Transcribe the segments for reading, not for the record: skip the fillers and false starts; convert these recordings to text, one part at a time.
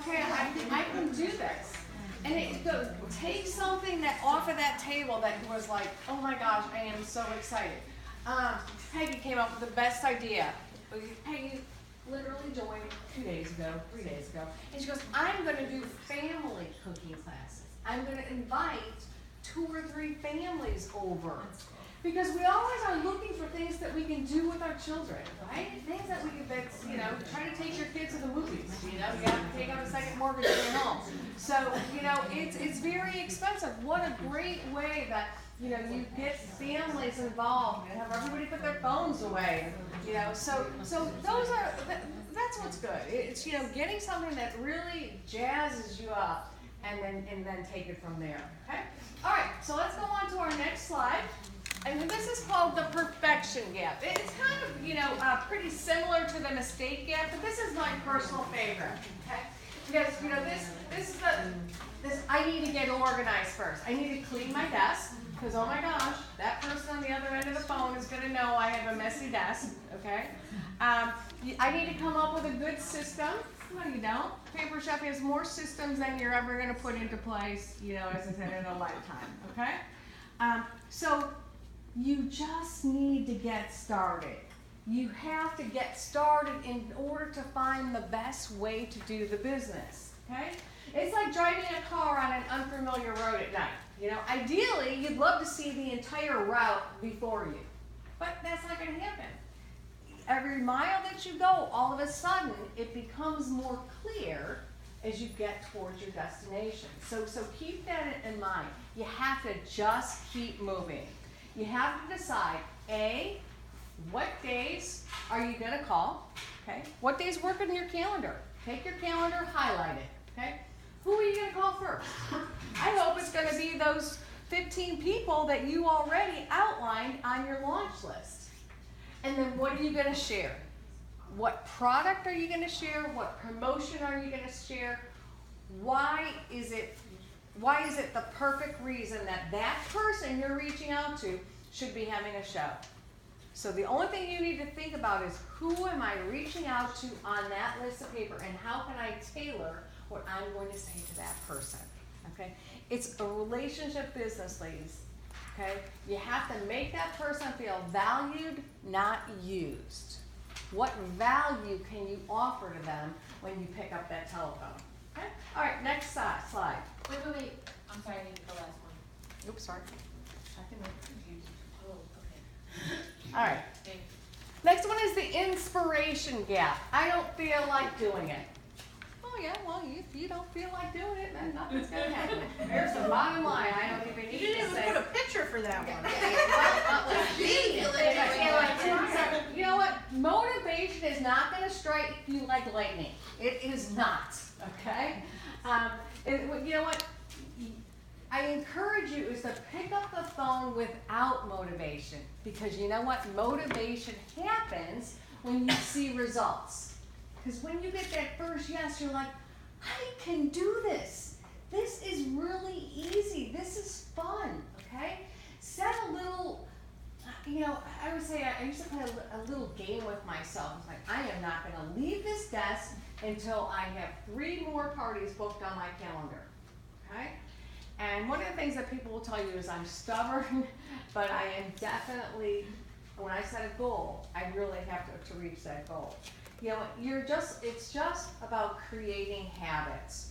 okay, I can do this. And it goes, take something that off of that table that was like, oh my gosh, I am so excited. Peggy came up with the best idea. Peggy literally joined 3 days ago, and she goes, I'm going to do family cooking classes. I'm going to invite 2 or 3 families over. Because we always are looking for things that we can do with our children, right? Things that we can, you know, try to take your kids to the movies. You know, you have to take out a second mortgage to get home. So, you know, it's very expensive. What a great way that, you know, you get families involved and have everybody put their phones away. You know, so those are, that's what's good. It's, you know, getting something that really jazzes you up and then take it from there. Okay? All right, so let's go on to our next slide. And this is called the perfection gap. It's kind of, you know, pretty similar to the mistake gap, but this is my personal favorite. Okay? Because, you know, this is this I need to get organized first. I need to clean my desk, because oh my gosh, that person on the other end of the phone is going to know I have a messy desk. Okay? I need to come up with a good system. No, you don't. Paper Chef has more systems than you're ever going to put into place, you know, as I said, in a lifetime. Okay? So you just need to get started. You have to get started in order to find the best way to do the business. Okay? It's like driving a car on an unfamiliar road at night. You know, ideally, you'd love to see the entire route before you, but that's not going to happen. Every mile that you go, all of a sudden, it becomes more clear as you get towards your destination. So keep that in mind. You have to just keep moving. You have to decide, A, what days are you going to call? Okay? What days work in your calendar? Take your calendar, highlight it. Okay? Who are you going to call first? I hope it's going to be those 15 people that you already outlined on your launch list. And then what are you going to share? What product are you going to share? What promotion are you going to share? Why is it the perfect reason that that person you're reaching out to should be having a show? So the only thing you need to think about is, who am I reaching out to on that list of paper, and how can I tailor what I'm going to say to that person? Okay? It's a relationship business, ladies. Okay? You have to make that person feel valued, not used. What value can you offer to them when you pick up that telephone? Okay? All right, next slide. Wait. I'm sorry, I didn't get the last one. Oops, sorry. I can wait. Oh, okay. All right. Next one is the inspiration gap. I don't feel like doing it. Oh yeah, well, if you don't feel like doing it, then nothing's going to happen. There's the bottom line. I don't even need to say. You didn't even put a picture for that one. You know what? Motivation is not going to strike you like lightning. It is not. Okay? You know what? I encourage you is to pick up the phone without motivation, because you know what? Motivation happens when you see results. Because when you get that first yes, you're like, I can do this. This is really easy. This is fun, okay? Set a little, you know, I would say I used to play a little game with myself. It's like, I am not going to leave this desk until I have 3 more parties booked on my calendar, okay? And one of the things that people will tell you is I'm stubborn, but I am definitely, when I set a goal, I really have to reach that goal. You know, it's just about creating habits.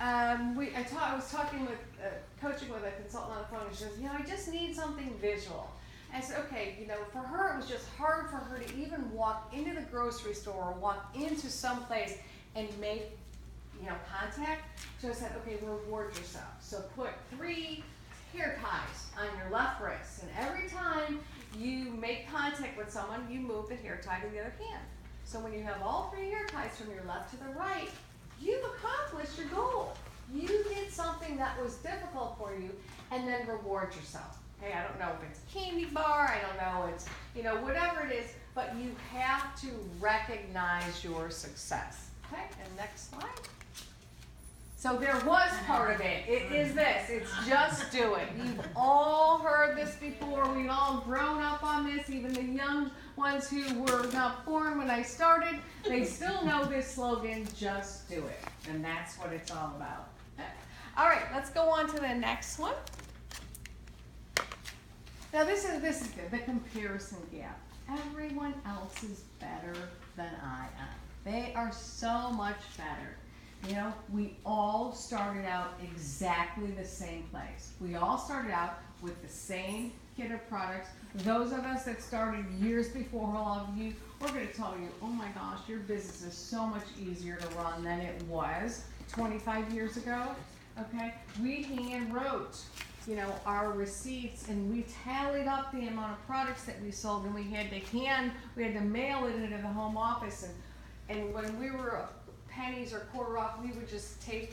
I was talking with, coaching with a consultant on the phone, and she goes, you know, I just need something visual. And I said, okay, you know, for her, it was just hard for her to even walk into the grocery store or walk into some place and make, you know, contact. So I said, okay, reward yourself. So put 3 hair ties on your left wrist, and every time you make contact with someone, you move the hair tie to the other hand. So when you have all 3 hair ties from your left to the right, you've accomplished your goal. You did something that was difficult for you, and then reward yourself. Okay, I don't know if it's a candy bar, I don't know, it's, you know, whatever it is, but you have to recognize your success. Okay, and next slide. So there was part of it. It is this. It's just do it. You've all heard this before. We've all grown up on this. Even the young ones who were not born when I started, they still know this slogan, just do it. And that's what it's all about. All right, let's go on to the next one. Now this is good, the comparison gap. Everyone else is better than I am. They are so much better. You know, we all started out exactly the same place. We all started out with the same kit of products. Those of us that started years before all of you, we're going to tell you, oh my gosh, your business is so much easier to run than it was 25 years ago. Okay, we hand wrote, you know, our receipts, and we tallied up the amount of products that we sold, and we had to mail it into the home office, and when we were pennies or quarter off, we would just tape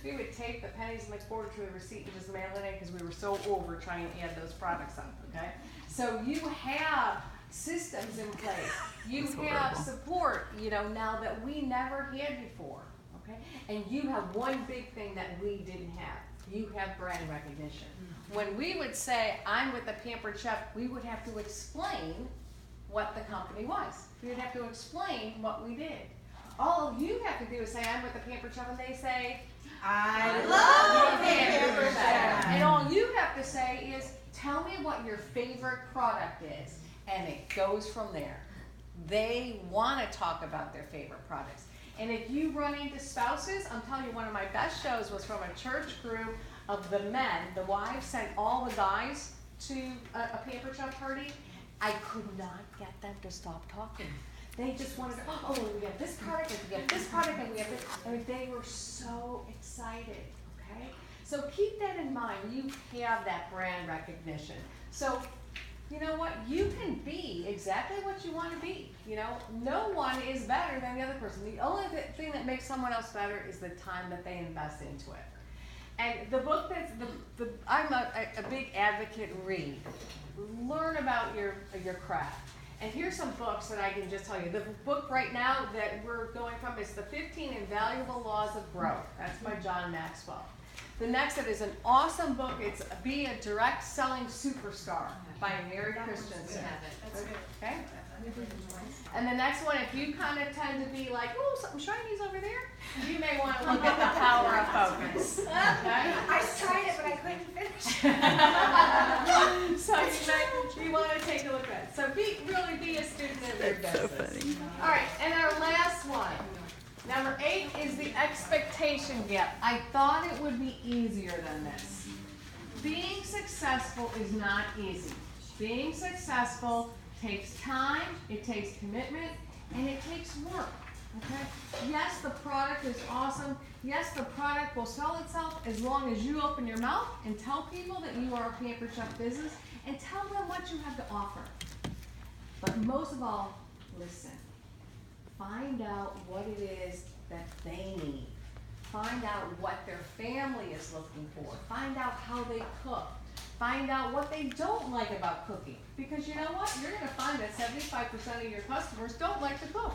the pennies and the quarter to the receipt and just mail it in because we were so over trying to add those products up. Okay, so you have systems in place, you have support, you know, now that we never had before. Okay, and you have one big thing that we didn't have. You have brand recognition. When we would say, I'm with the Pampered Chef, we would have to explain what the company was. We would have to explain what we did. All you have to do is say, I'm with the Pampered Chef, and they say, I love the Pampered Chef. And all you have to say is, tell me what your favorite product is. And it goes from there. They want to talk about their favorite products. And if you run into spouses, I'm telling you, one of my best shows was from a church group of the men. The wives sent all the guys to a Pampered Chef party. I could not get them to stop talking. They just wanted to, oh, we have this product, and we have this product, and we have this. And they were so excited, okay? So keep that in mind. You have that brand recognition. So you know what? You can be exactly what you want to be. You know, no one is better than the other person. The only thing that makes someone else better is the time that they invest into it. And the book that's I'm a big advocate. Read, learn about your craft. And here's some books that I can just tell you. The book right now that we're going from is The 15 Invaluable Laws of Growth. That's by John Maxwell. The next one is an awesome book. It's Be a Direct Selling Superstar by Mary Christensen. Okay? And the next one, if you kind of tend to be like, oh, something shiny's over there, you may want to look at The Power of Focus. Okay? I tried it, but I couldn't finish. So you want to take a look at it. So really be a student of your business. So funny. All right, and our last one. Number 8 is the expectation gap. I thought it would be easier than this. Being successful is not easy. Being successful takes time, it takes commitment, and it takes work. Okay? Yes, the product is awesome. Yes, the product will sell itself as long as you open your mouth and tell people that you are a Pampered Chef business and tell them what you have to offer. But most of all, listen. Find out what it is that they need. Find out what their family is looking for. Find out how they cook. Find out what they don't like about cooking. Because you know what? You're going to find that 75% of your customers don't like to cook.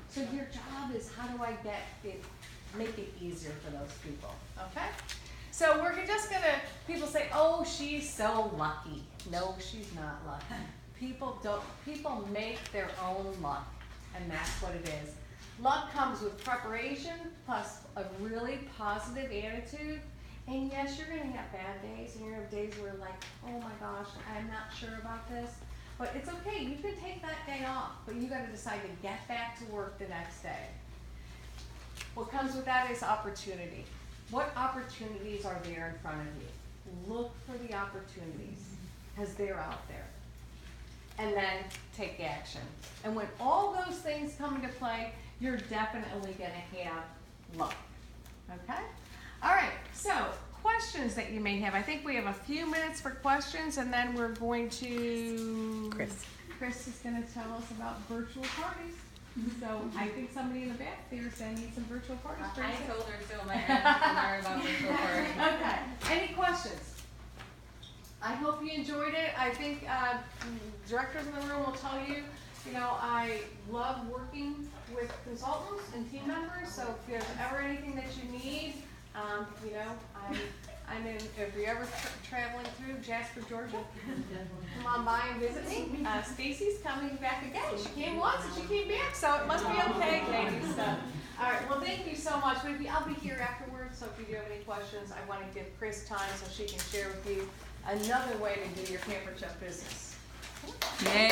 So your job is, how do I make it easier for those people? Okay? So we're just going to, people say, oh, she's so lucky. No, she's not lucky. People make their own luck. And that's what it is. Luck comes with preparation plus a really positive attitude. And yes, you're going to have bad days, and you're going to have days where you're like, oh my gosh, I'm not sure about this. But it's okay. You can take that day off, but you got to decide to get back to work the next day. What comes with that is opportunity. What opportunities are there in front of you? Look for the opportunities because they're out there. And then take action. And when all those things come into play, you're definitely going to have luck. Okay? All right, so questions that you may have. I think we have a few minutes for questions, and then we're going to... Chris is going to tell us about virtual parties. So I think somebody in the back there is going to need some virtual parties. I told her so. My friends about virtual parties. Okay, any questions? I hope you enjoyed it. I think directors in the room will tell you, you know, I love working with consultants and team members, so if there's ever anything that you need, You know, I'm in, if you're ever traveling through Jasper, Georgia, come on by and visit me. Stacy's coming back again. She came once and she came back, so it must be okay, ladies. So, all right, well, thank you so much. I'll be here afterwards, so if you do have any questions, I want to give Chris time so she can share with you another way to do your Pampered Chef business. Yay.